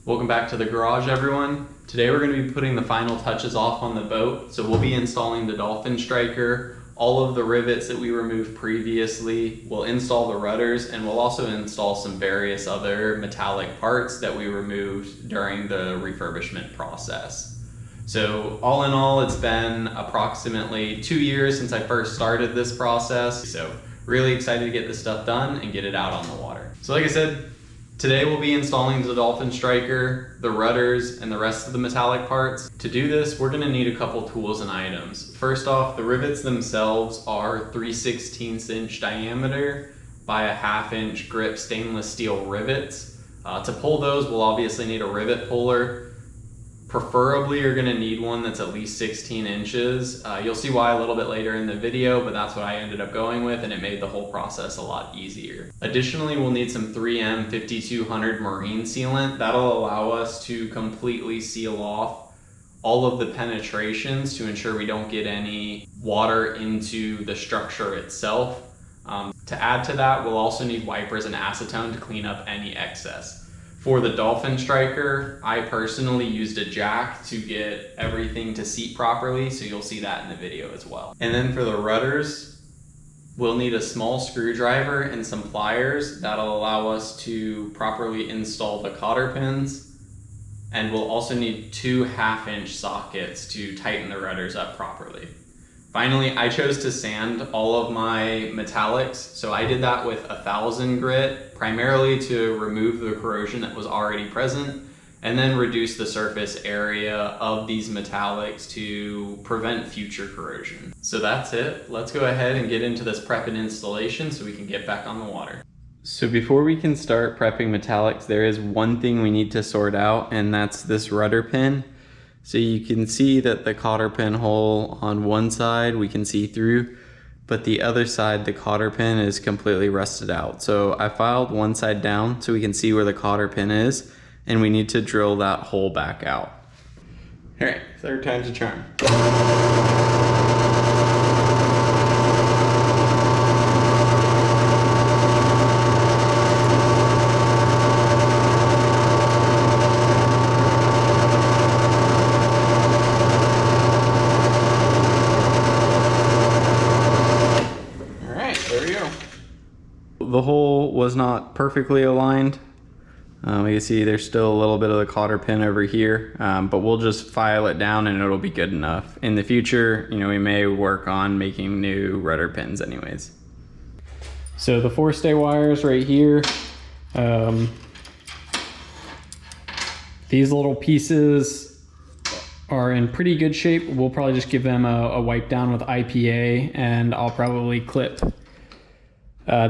Welcome back to the garage, everyone. Today we're going to be putting the final touches off on the boat. So we'll be installing the Dolphin striker, all of the rivets that we removed previously. We'll install the rudders, and we'll also install some various other metallic parts that we removed during the refurbishment process. So all in all, it's been approximately 2 years since I first started this process. So really excited to get this stuff done and get it out on the water. So like I said, today we'll be installing the Dolphin striker, the rudders, and the rest of the metallic parts. To do this, we're gonna need a couple tools and items. First off, the rivets themselves are 3/16 inch diameter by a 1/2 inch grip stainless steel rivets. To pull those, we'll obviously need a rivet puller. Preferably, you're gonna need one that's at least 16 inches. You'll see why a little bit later in the video, but that's what I ended up going with, and it made the whole process a lot easier. Additionally, we'll need some 3M 5200 Marine Sealant. That'll allow us to completely seal off all of the penetrations to ensure we don't get any water into the structure itself. To add to that, we'll also need wipers and acetone to clean up any excess. For the Dolphin striker, I personally used a jack to get everything to seat properly, so you'll see that in the video as well. And then for the rudders, we'll need a small screwdriver and some pliers. That'll allow us to properly install the cotter pins. And we'll also need 2 1/2 inch sockets to tighten the rudders up properly. Finally, I chose to sand all of my metallics. So I did that with 1000 grit, primarily to remove the corrosion that was already present, and then reduce the surface area of these metallics to prevent future corrosion. So that's it. Let's go ahead and get into this prep and installation so we can get back on the water. So before we can start prepping metallics, there is one thing we need to sort out, and that's this rudder pin. So you can see that the cotter pin hole on one side we can see through, but the other side, the cotter pin is completely rusted out. So I filed one side down so we can see where the cotter pin is, and we need to drill that hole back out. All right, third time's a charm. The hole was not perfectly aligned. You can see there's still a little bit of the cotter pin over here, but we'll just file it down and it'll be good enough. In the future, you know, we may work on making new rudder pins anyways. So the forestay wires right here, these little pieces are in pretty good shape. We'll probably just give them a wipe down with IPA, and I'll probably clip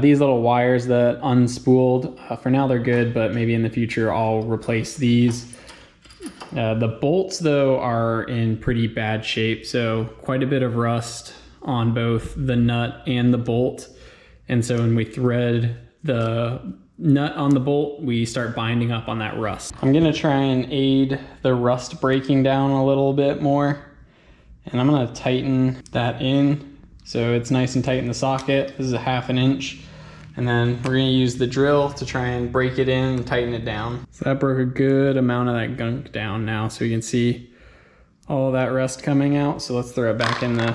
these little wires that unspooled. For now they're good, but maybe in the future I'll replace these. The bolts though are in pretty bad shape, so quite a bit of rust on both the nut and the bolt. And so when we thread the nut on the bolt, we start binding up on that rust. I'm gonna try and aid the rust breaking down a little bit more, and I'm gonna tighten that in so it's nice and tight in the socket. This is a 1/2 inch. And then we're gonna use the drill to try and break it in and tighten it down. So that broke a good amount of that gunk down now, so you can see all that rust coming out. So let's throw it back in the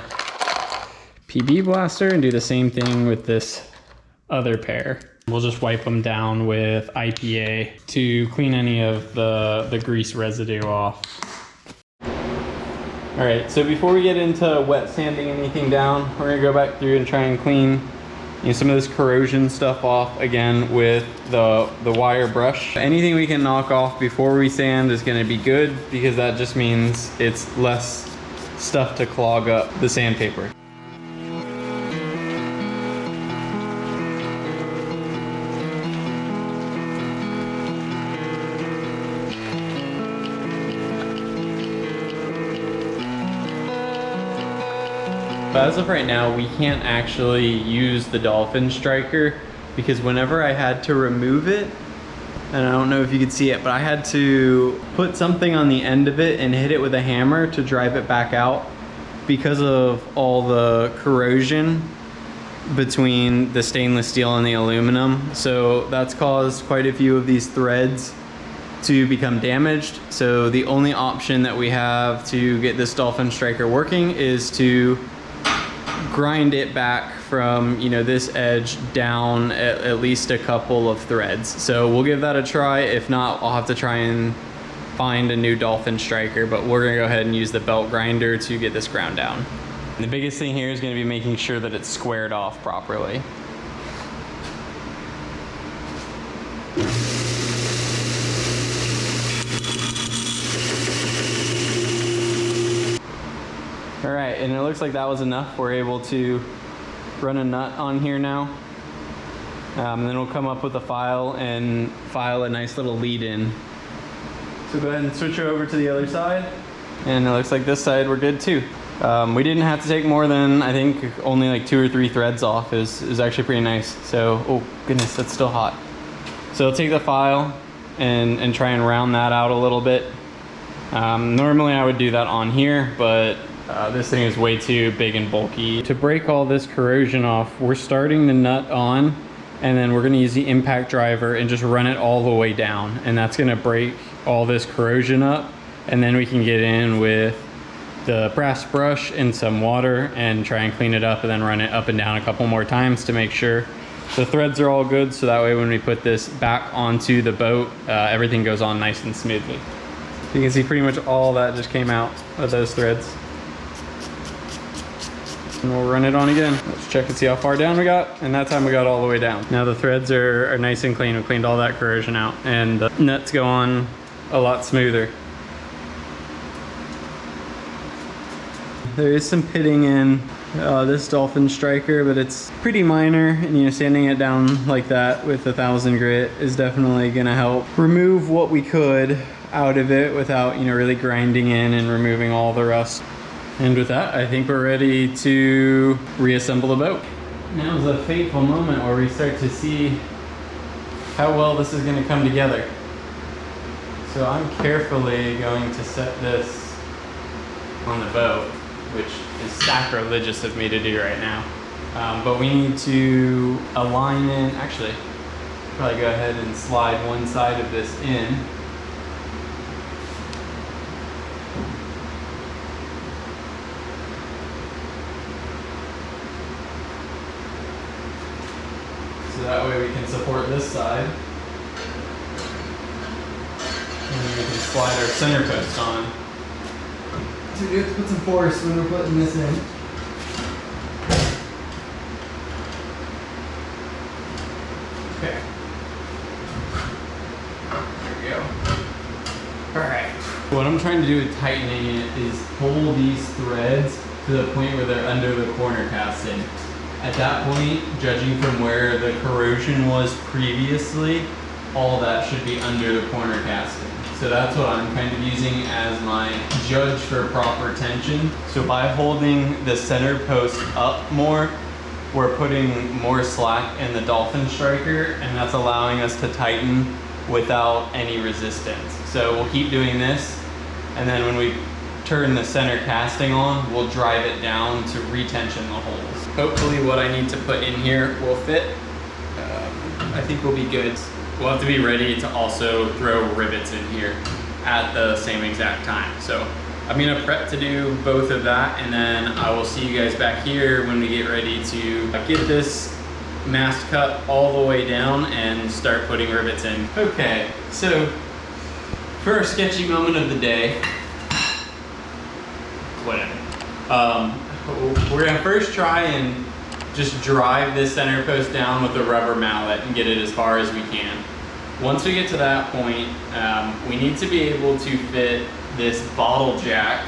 PB blaster and do the same thing with this other pair. We'll just wipe them down with IPA to clean any of the grease residue off. All right, so before we get into wet sanding anything down, we're gonna go back through and try and clean, you know, some of this corrosion stuff off again with the wire brush. Anything we can knock off before we sand is gonna be good, because that just means it's less stuff to clog up the sandpaper. But as of right now, we can't actually use the Dolphin striker, because whenever I had to remove it, and I don't know if you could see it, but I had to put something on the end of it and hit it with a hammer to drive it back out because of all the corrosion between the stainless steel and the aluminum. So that's caused quite a few of these threads to become damaged. So the only option that we have to get this Dolphin striker working is to grind it back from, you know, this edge down at least a couple of threads. So we'll give that a try. If not, I'll have to try and find a new Dolphin striker, but we're gonna go ahead and use the belt grinder to get this ground down. And the biggest thing here is gonna be making sure that it's squared off properly. All right, and it looks like that was enough. We're able to run a nut on here now. And then we'll come up with a file and file a nice little lead in. So go ahead and switch over to the other side. And it looks like this side we're good too. We didn't have to take more than, I think, only like 2 or 3 threads off. Is actually pretty nice. So, oh goodness, that's still hot. So I'll take the file and try and round that out a little bit. Normally I would do that on here, but this thing is way too big and bulky. To break all this corrosion off, we're starting the nut on, and then we're gonna use the impact driver and just run it all the way down. And that's gonna break all this corrosion up. And then we can get in with the brass brush and some water and try and clean it up, and then run it up and down a couple more times to make sure the threads are all good. So that way when we put this back onto the boat, everything goes on nice and smoothly. You can see pretty much all that just came out of those threads. And we'll run it on again. Let's check and see how far down we got. And that time we got all the way down. Now the threads are nice and clean. We cleaned all that corrosion out, and the nuts go on a lot smoother. There is some pitting in this Dolphin striker, but it's pretty minor, and you know, sanding it down like that with 1000 grit is definitely gonna help remove what we could out of it without, you know, really grinding in and removing all the rust. And with that, I think we're ready to reassemble the boat. Now's a fateful moment where we start to see how well this is gonna come together. So I'm carefully going to set this on the boat, which is sacrilegious of me to do right now. But we need to align in, actually, probably go ahead and slide one side of this in. So that way we can support this side. And then we can slide our center post on. So we have to put some force when we're putting this in. Okay. There we go. Alright. What I'm trying to do with tightening it is pull these threads to the point where they're under the corner casting. At that point, judging from where the corrosion was previously, all that should be under the corner casting. So that's what I'm kind of using as my judge for proper tension. So by holding the center post up more, we're putting more slack in the Dolphin striker, and that's allowing us to tighten without any resistance. So we'll keep doing this, and then when we turn the center casting on, we'll drive it down to retension the holes. Hopefully what I need to put in here will fit. I think we'll be good. We'll have to be ready to also throw rivets in here at the same exact time. So I'm gonna prep to do both of that, and then I will see you guys back here when we get ready to get this mast cut all the way down and start putting rivets in. Okay, so for our sketchy moment of the day, whatever. We're gonna first try and just drive this center post down with a rubber mallet and get it as far as we can. Once we get to that point, we need to be able to fit this bottle jack.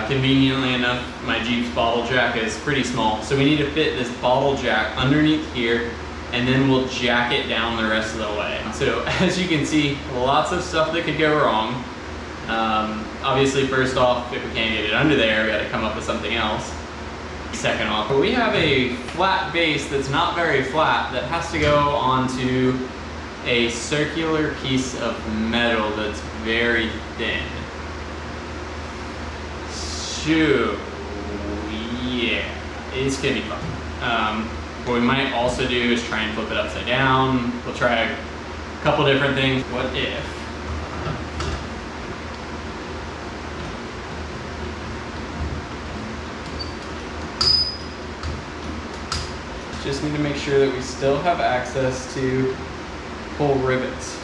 Conveniently enough, my Jeep's bottle jack is pretty small, so we need to fit this bottle jack underneath here, and then we'll jack it down the rest of the way. So as you can see, lots of stuff that could go wrong. Obviously, first off, if we can't get it under there, we gotta come up with something else. Second off, we have a flat base that's not very flat that has to go onto a circular piece of metal that's very thin. So, yeah, it's gonna be fun. What we might also do is try and flip it upside down. We'll try A couple different things. What if? Just need to make sure that we still have access to pull rivets.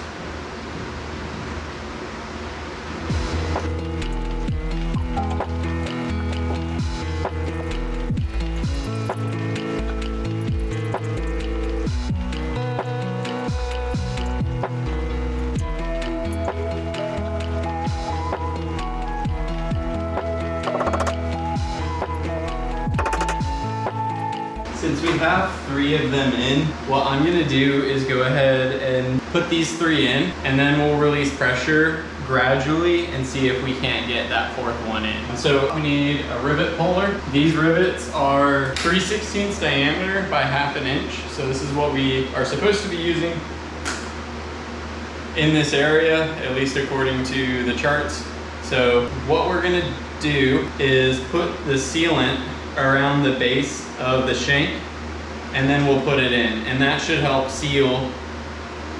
Since we have 3 of them in, what I'm gonna do is go ahead and put these 3 in, and then we'll release pressure gradually and see if we can't get that 4th one in. So we need a rivet puller. These rivets are 3/16 diameter by 1/2 inch. So this is what we are supposed to be using in this area, at least according to the charts. So what we're gonna do is put the sealant around the base of the shank, and then we'll put it in, and that should help seal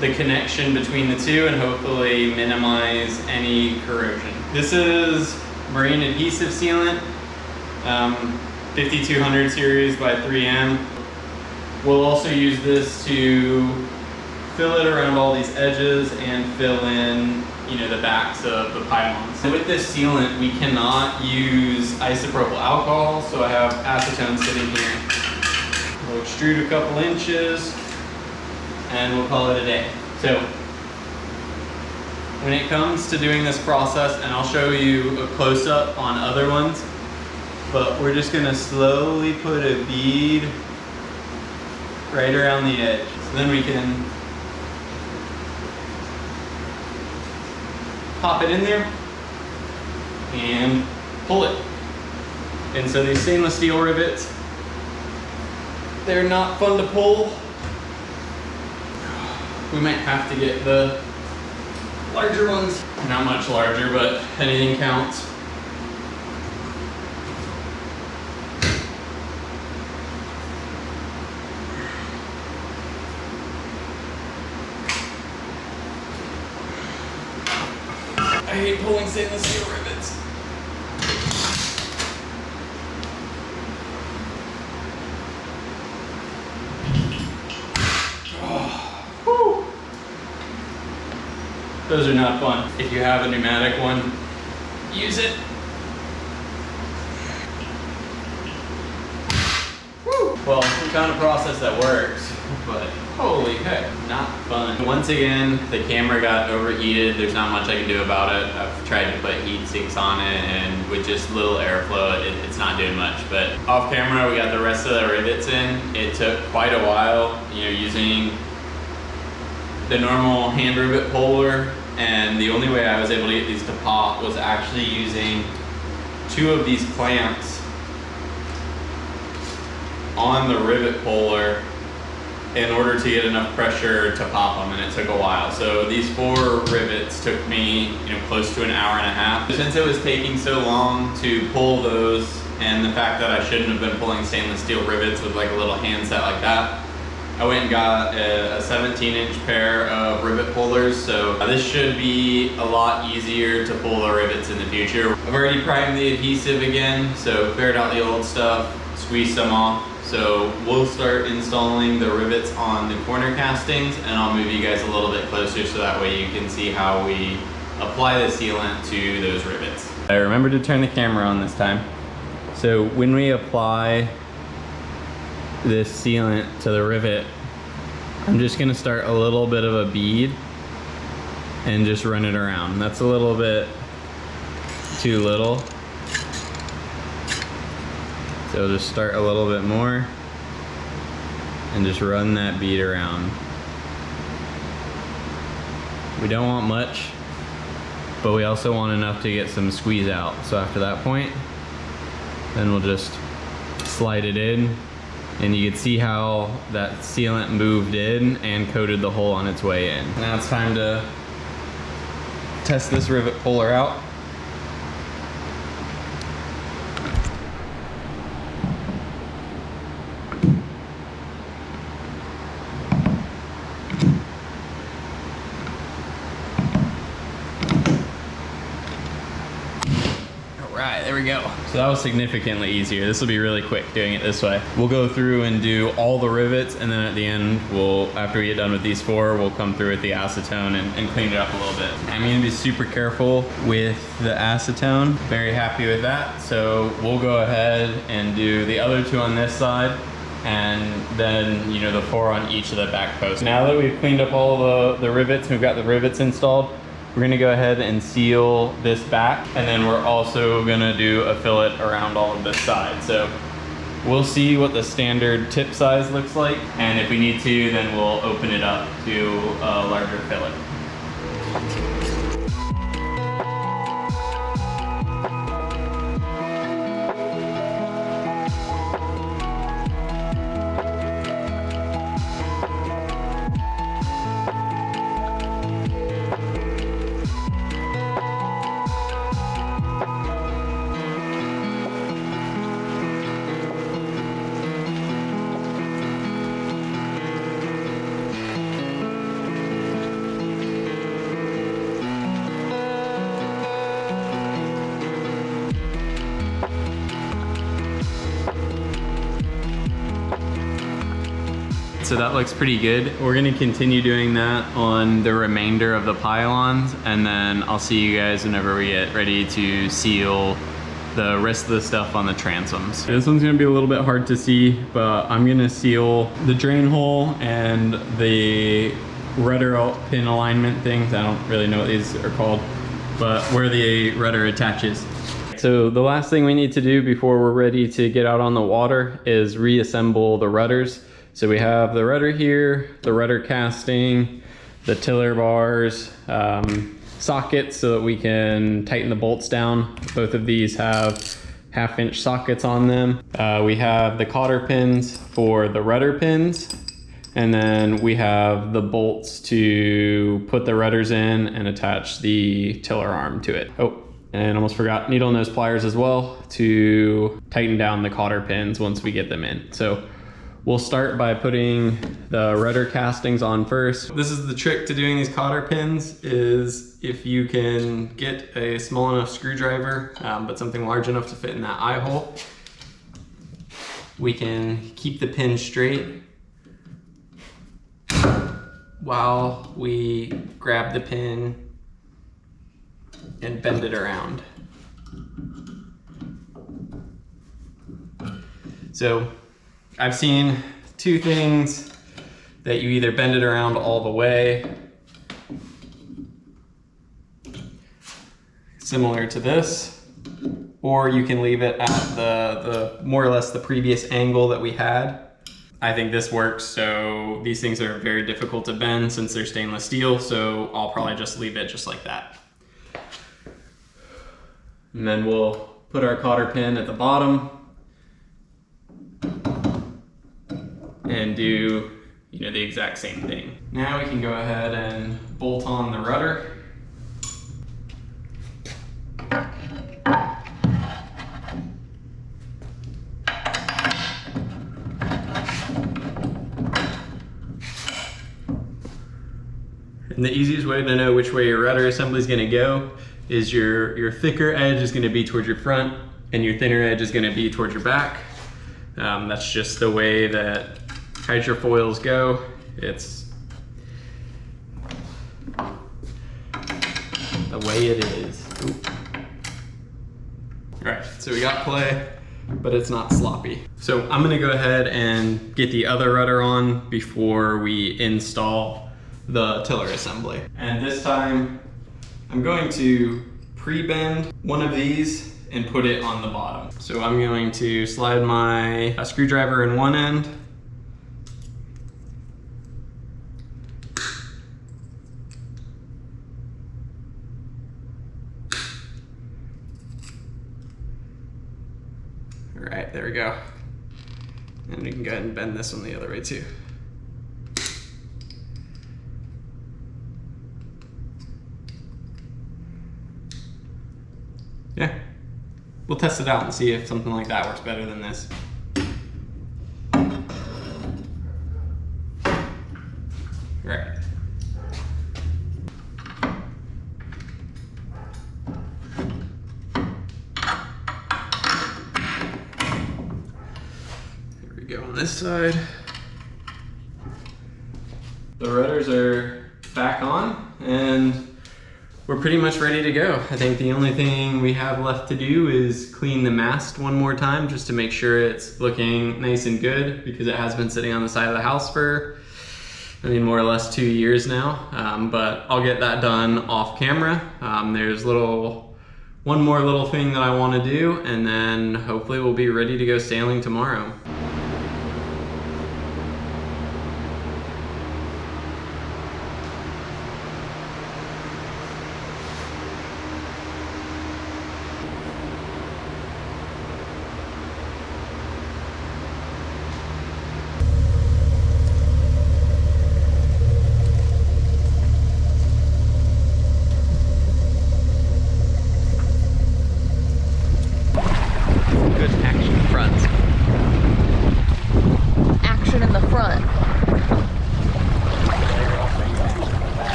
the connection between the two and hopefully minimize any corrosion. This is Marine Adhesive Sealant, 5200 series by 3M. We'll also use this to fill it around all these edges and fill in, you know, the backs of the pylons. And with this sealant, we cannot use isopropyl alcohol, so I have acetone sitting here. We'll extrude a couple inches, and we'll call it a day. So, when it comes to doing this process, and I'll show you a close-up on other ones, but we're just gonna slowly put a bead right around the edge. So then we can pop it in there and pull it. And so these stainless steel rivets, they're not fun to pull. We might have to get the larger ones. Not much larger, but anything counts. I hate pulling stainless steel rivets. Oh, those are not fun. If you have a pneumatic one, use it. Woo. Well, we found a process that works, but holy heck, not fun. Once again, the camera got overheated. There's not much I can do about it. I've tried to put heat sinks on it, and with just little airflow, it's not doing much. But off camera, we got the rest of the rivets in. It took quite a while, you know, using the normal hand rivet puller, and the only way I was able to get these to pop was actually using 2 of these clamps on the rivet puller in order to get enough pressure to pop them, and it took a while. So these 4 rivets took me, you know, close to an hour and a half. Since it was taking so long to pull those, and the fact that I shouldn't have been pulling stainless steel rivets with like a little hand set like that, I went and got a 17-inch pair of rivet pullers. So this should be a lot easier to pull the rivets in the future. I've already primed the adhesive again, so cleared out the old stuff, squeezed some off. So we'll start installing the rivets on the corner castings, and I'll move you guys a little bit closer so that way you can see how we apply the sealant to those rivets. I remember to turn the camera on this time. So when we apply this sealant to the rivet, I'm just gonna start a little bit of a bead and just run it around. That's a little bit too little. So just start a little bit more and just run that bead around. We don't want much, but we also want enough to get some squeeze out. So after that point, then we'll just slide it in, and you can see how that sealant moved in and coated the hole on its way in. Now it's time to test this rivet puller out. there we go. So that was significantly easier. This will be really quick doing it this way. We'll go through and do all the rivets, and then at the end, after we get done with these 4, we'll come through with the acetone and clean it up a little bit. I'm gonna be super careful with the acetone. Very happy with that. So we'll go ahead and do the other 2 on this side, and then, you know, the 4 on each of the back posts. Now that we've cleaned up all the rivets, we've got the rivets installed, we're gonna go ahead and seal this back, and then we're also gonna do a fillet around all of this side. So we'll see what the standard tip size looks like, and if we need to, then we'll open it up to a larger fillet. So that looks pretty good. We're gonna continue doing that on the remainder of the pylons, and then I'll see you guys whenever we get ready to seal the rest of the stuff on the transoms. This one's gonna be a little bit hard to see, but I'm gonna seal the drain hole and the rudder pin alignment things. I don't really know what these are called, but where the rudder attaches. So the last thing we need to do before we're ready to get out on the water is reassemble the rudders. So we have the rudder here, the rudder casting, the tiller bars, sockets so that we can tighten the bolts down. Both of these have 1/2-inch sockets on them. We have the cotter pins for the rudder pins, and then we have the bolts to put the rudders in and attach the tiller arm to it. Oh, and almost forgot, needle nose pliers as well to tighten down the cotter pins once we get them in. So we'll start by putting the rudder castings on first. This is the trick to doing these cotter pins, is if you can get a small enough screwdriver, but something large enough to fit in that eye hole, we can keep the pin straight while we grab the pin and bend it around. So I've seen 2 things, that you either bend it around all the way, similar to this, or you can leave it at the more or less the previous angle that we had. I think this works. So these things are very difficult to bend since they're stainless steel, so I'll probably just leave it just like that. And then we'll put our cotter pin at the bottom and do, you know, the exact same thing. Now we can go ahead and bolt on the rudder. And the easiest way to know which way your rudder assembly is going to go is your thicker edge is going to be towards your front and your thinner edge is going to be towards your back. That's just the way that hydrofoils go. It's the way it is. Oop. All right, so we got play, but it's not sloppy. So I'm gonna go ahead and get the other rudder on before we install the tiller assembly. And this time, I'm going to pre-bend one of these and put it on the bottom. So I'm going to slide my screwdriver in one end, all right, there we go. And we can go ahead and bend this one the other way too. Yeah, we'll test it out and see if something like that works better than this. Right. this side. The rudders are back on and we're pretty much ready to go. I think the only thing we have left to do is clean the mast one more time just to make sure it's looking nice and good, because it has been sitting on the side of the house for, I mean, more or less 2 years now. But I'll get that done off camera. There's one more little thing that I want to do, and then hopefully we'll be ready to go sailing tomorrow. Action in the front.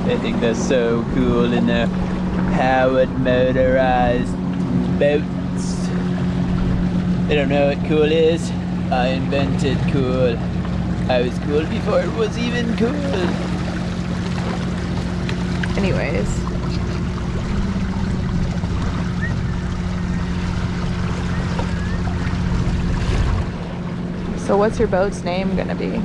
I think that's so cool in the powered motorized boats. I don't know what cool is. I invented cool. I was cool before it was even cool. Anyways. So what's your boat's name gonna be?